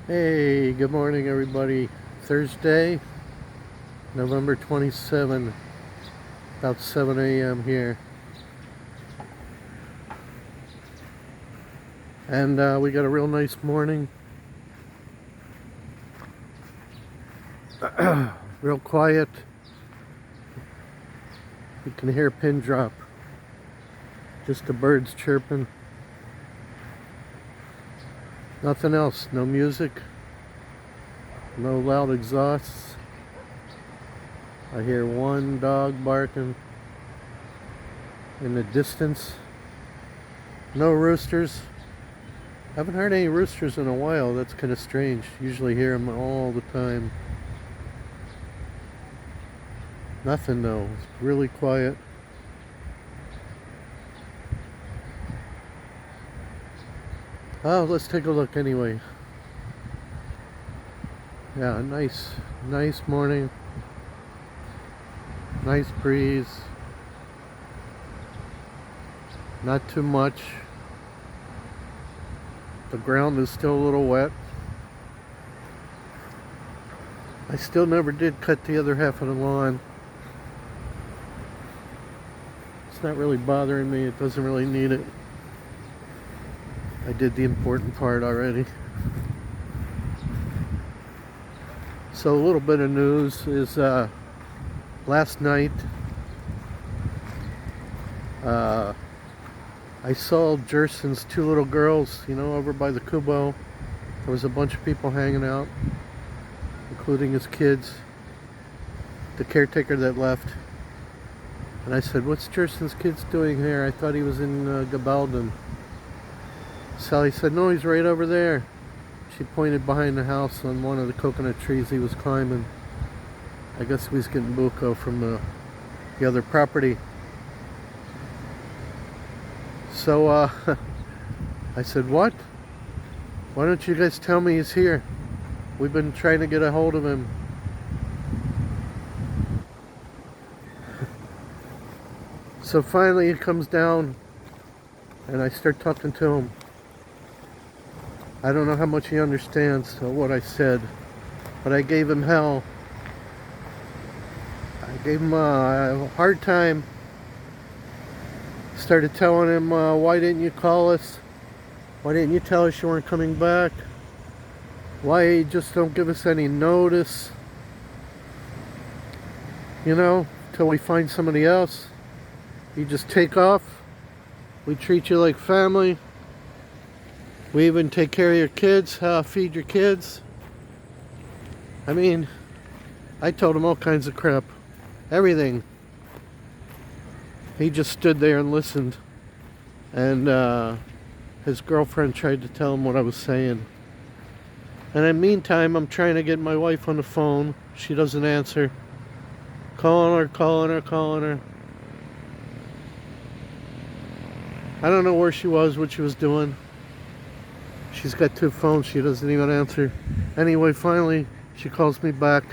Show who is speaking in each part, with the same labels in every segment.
Speaker 1: Hey, good morning, everybody. Thursday, November 27, about 7 a.m. here. And we got a real nice morning. Real quiet. You can hear a pin drop. Just the birds chirping. Nothing else. No music. No loud exhausts. I hear one dog barking in the distance. No roosters. Haven't heard any roosters in a while. That's kind of strange. Usually hear them all the time. Nothing though. It's really quiet. Oh, let's take a look anyway. Yeah, nice morning. Nice breeze. Not too much. The ground is still a little wet. I still never did cut the other half of the lawn. It's not really bothering me. It doesn't really need it. I did the important part already. So a little bit of news is last night I saw Jerson's two little girls, over by the Kubo. There was a bunch of people hanging out, including his kids, the caretaker that left. And I said, "What's Jerson's kids doing here? I thought he was in Gabaldon." Sally said, "No, he's right over there." She pointed behind the house on one of the coconut trees he was climbing. I guess he was getting buco from the other property. So I said, "What? Why don't you guys tell me he's here? We've been trying to get a hold of him." So finally he comes down and I start talking to him. I don't know how much he understands what I said, but I gave him hell. I gave him a hard time. Started telling him, why didn't you call us? Why didn't you tell us you weren't coming back? Why you just don't give us any notice? Till we find somebody else. You just take off. We treat you like family. We even take care of your kids, feed your kids. I mean, I told him all kinds of crap. Everything. He just stood there and listened. And his girlfriend tried to tell him what I was saying. And in the meantime, I'm trying to get my wife on the phone. She doesn't answer. Calling her. I don't know where she was, what she was doing. She's got two phones, she doesn't even answer. Anyway, finally, she calls me back.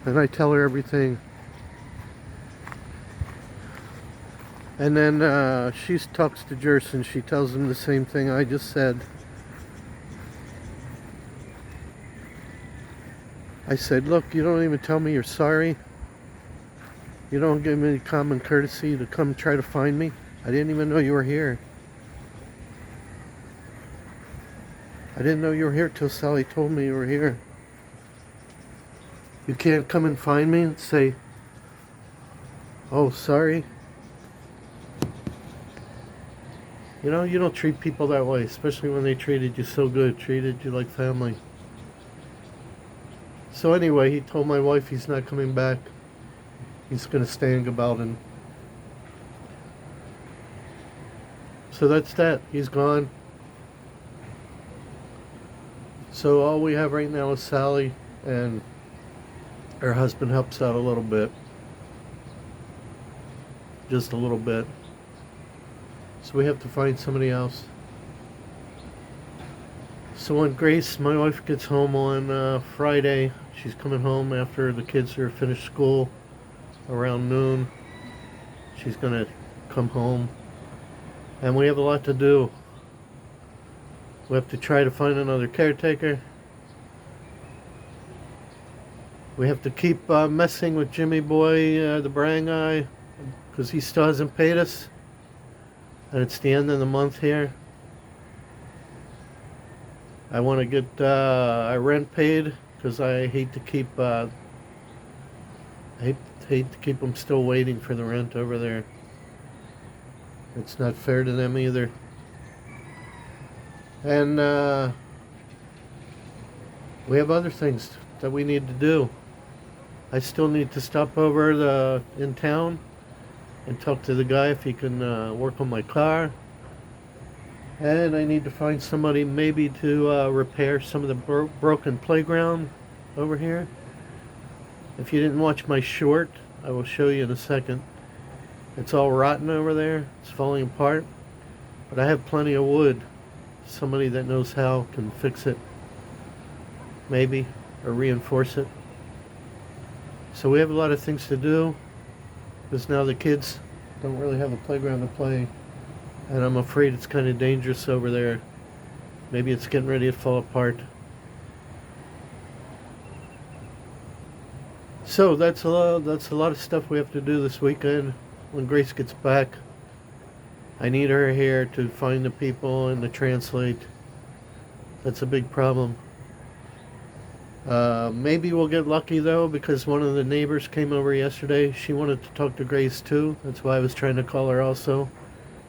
Speaker 1: And I tell her everything. And then she talks to Jerson. She tells him the same thing I just said. I said, "Look, you don't even tell me you're sorry. You don't give me common courtesy to come try to find me. I didn't even know you were here. I didn't know you were here till Sally told me you were here. You can't come and find me and say, 'Oh, sorry.' You don't treat people that way, especially when they treated you so good, treated you like family." So anyway, he told my wife he's not coming back. He's going to stay in Gabaldon. So that's that. He's gone. So all we have right now is Sally, and her husband helps out a little bit. Just a little bit. So we have to find somebody else. So when Grace, my wife, gets home on Friday, she's coming home after the kids are finished school around noon. She's going to come home. And we have a lot to do. We have to try to find another caretaker. We have to keep messing with Jimmy Boy, the barangay, because he still hasn't paid us. And it's the end of the month here. I want to get our rent paid because I hate to keep hate to keep them still waiting for the rent over there. It's not fair to them either. And we have other things that we need to do. I still need to stop over in town and talk to the guy if he can work on my car. And I need to find somebody maybe to repair some of the broken playground over here. If you didn't watch my short, I will show you in a second. It's all rotten over there. It's falling apart. But I have plenty of wood. Somebody that knows how can fix it. Maybe. Or reinforce it. So we have a lot of things to do. Because now the kids don't really have a playground to play. And I'm afraid it's kind of dangerous over there. Maybe it's getting ready to fall apart. So that's a lot of stuff we have to do this weekend when Grace gets back. I need her here to find the people and to translate. That's a big problem. Maybe we'll get lucky though, because one of the neighbors came over yesterday. She wanted to talk to Grace too. That's why I was trying to call her also,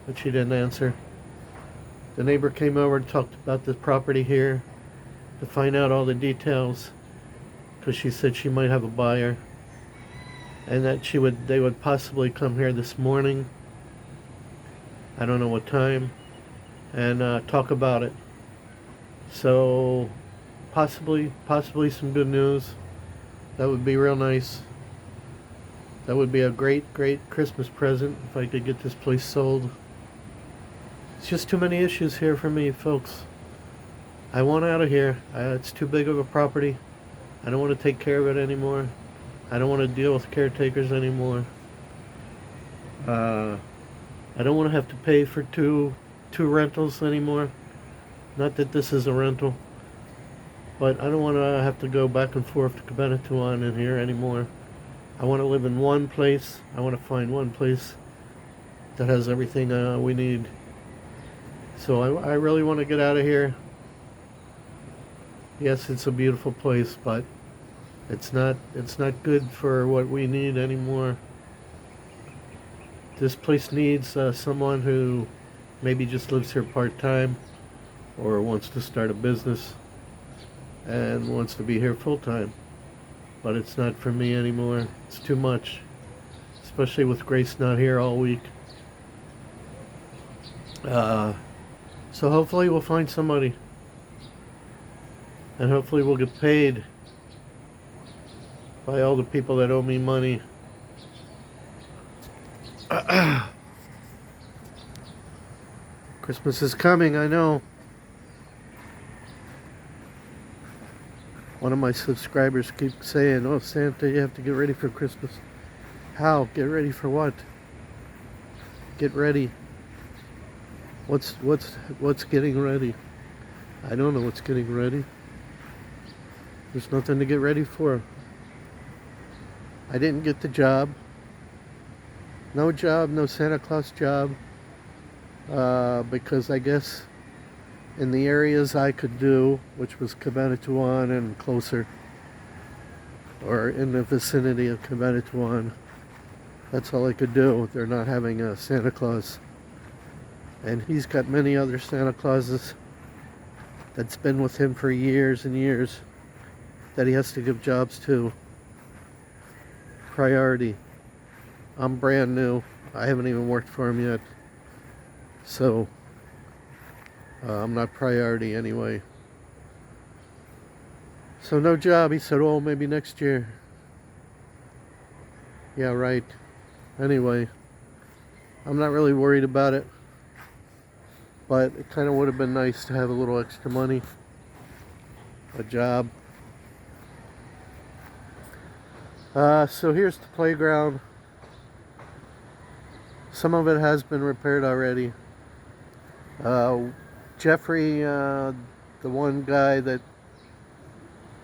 Speaker 1: but she didn't answer. The neighbor came over and talked about the property here to find out all the details, because she said she might have a buyer and that they would possibly come here this morning. I don't know what time, and talk about it. So possibly some good news. That would be real nice. That would be a great Christmas present if I could get this place sold. It's just too many issues here for me, folks. I want out of here. It's too big of a property. I don't want to take care of it anymore. I don't want to deal with caretakers anymore. I don't want to have to pay for two rentals anymore. Not that this is a rental, but I don't want to have to go back and forth to Cabanatuan in here anymore. I want to live in one place. I want to find one place that has everything we need. So I really want to get out of here. Yes, it's a beautiful place, but it's not good for what we need anymore. This place needs someone who maybe just lives here part-time or wants to start a business and wants to be here full-time. But it's not for me anymore. It's too much, especially with Grace not here all week. So hopefully we'll find somebody. And hopefully we'll get paid by all the people that owe me money. Christmas is coming, I know. One of my subscribers keeps saying, "Oh, Santa, you have to get ready for Christmas." How? Get ready for what? Get ready. What's getting ready? I don't know what's getting ready. There's nothing to get ready for. I didn't get the job. No job, no Santa Claus job. Because I guess in the areas I could do, which was Cabanatuan and closer, or in the vicinity of Cabanatuan, that's all I could do. They're not having a Santa Claus. And he's got many other Santa Clauses that's been with him for years and years that he has to give jobs to. Priority. I'm brand new. I haven't even worked for him yet. So, I'm not priority anyway. So no job. He said, "Oh, maybe next year." Yeah, right. Anyway, I'm not really worried about it. But it kind of would have been nice to have a little extra money. A job. So here's the playground. Some of it has been repaired already. Jeffrey, the one guy that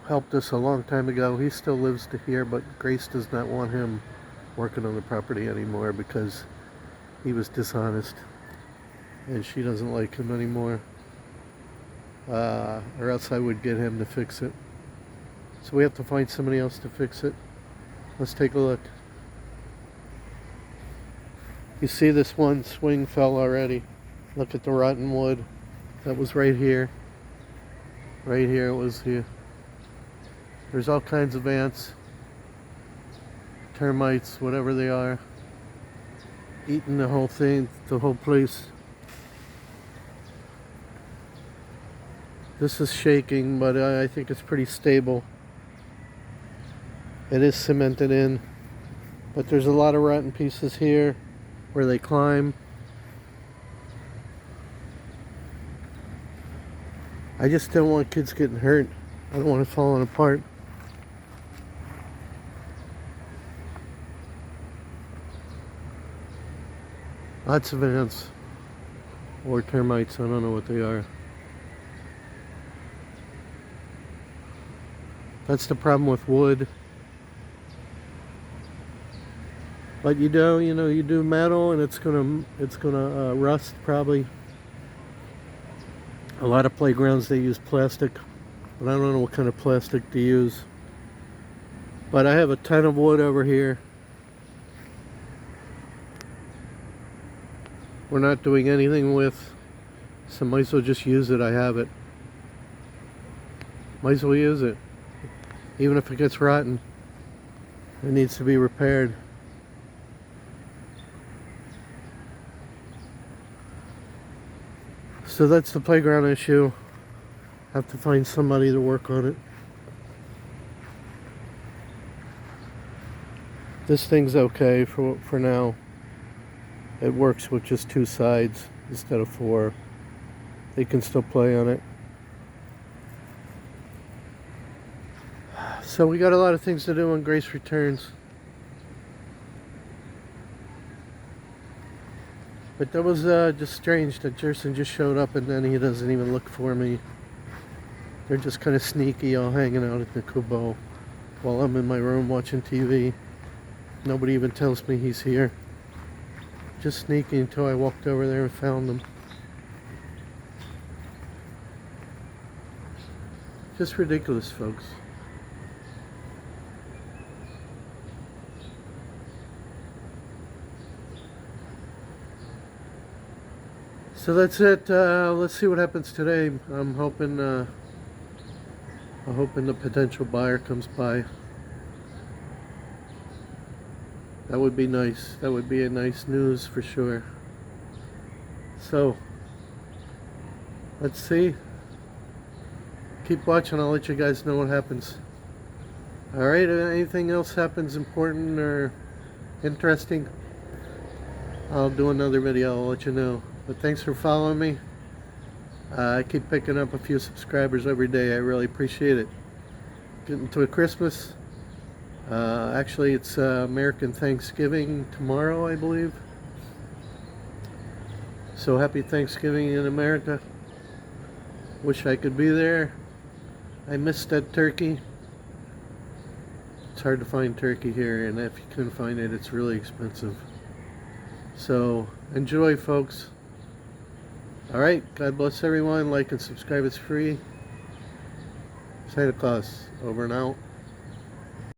Speaker 1: helped us a long time ago, he still lives here, but Grace does not want him working on the property anymore because he was dishonest, and she doesn't like him anymore. Or else I would get him to fix it. So we have to find somebody else to fix it. Let's take a look. You see this one swing fell already. Look at the rotten wood. That was right here. Right here it was here. There's all kinds of ants, termites, whatever they are, eating the whole thing, the whole place. This is shaking, but I think it's pretty stable. It is cemented in, but there's a lot of rotten pieces here where they climb. I just don't want kids getting hurt. I don't want it falling apart. Lots of ants or termites, I don't know what they are. That's the problem with wood. But you do metal and it's gonna rust probably. A lot of playgrounds they use plastic, but I don't know what kind of plastic to use. But I have a ton of wood over here. We're not doing anything with, so might as well just use it. I have it. Might as well use it. Even if it gets rotten, it needs to be repaired. So that's the playground issue. Have to find somebody to work on it. This thing's okay for now. It works with just 2 sides instead of 4. They can still play on it. So we got a lot of things to do when Grace returns. But that was just strange that Jerson just showed up and then he doesn't even look for me. They're just kind of sneaky, all hanging out at the Kubo while I'm in my room watching TV. Nobody even tells me he's here. Just sneaky until I walked over there and found them. Just ridiculous, folks. So that's it. Let's see what happens today. I'm hoping the potential buyer comes by. That would be nice. That would be a nice news for sure. So let's see. Keep watching. I'll let you guys know what happens. Alright, if anything else happens important or interesting, I'll do another video. I'll let you know. But thanks for following me. I keep picking up a few subscribers every day. I really appreciate it. Getting to Christmas. Actually, it's American Thanksgiving tomorrow, I believe. So happy Thanksgiving in America. Wish I could be there. I missed that turkey. It's hard to find turkey here, and if you can find it, it's really expensive. So enjoy, folks. Alright, God bless everyone. Like and subscribe, it's free. Santa Claus, over and out.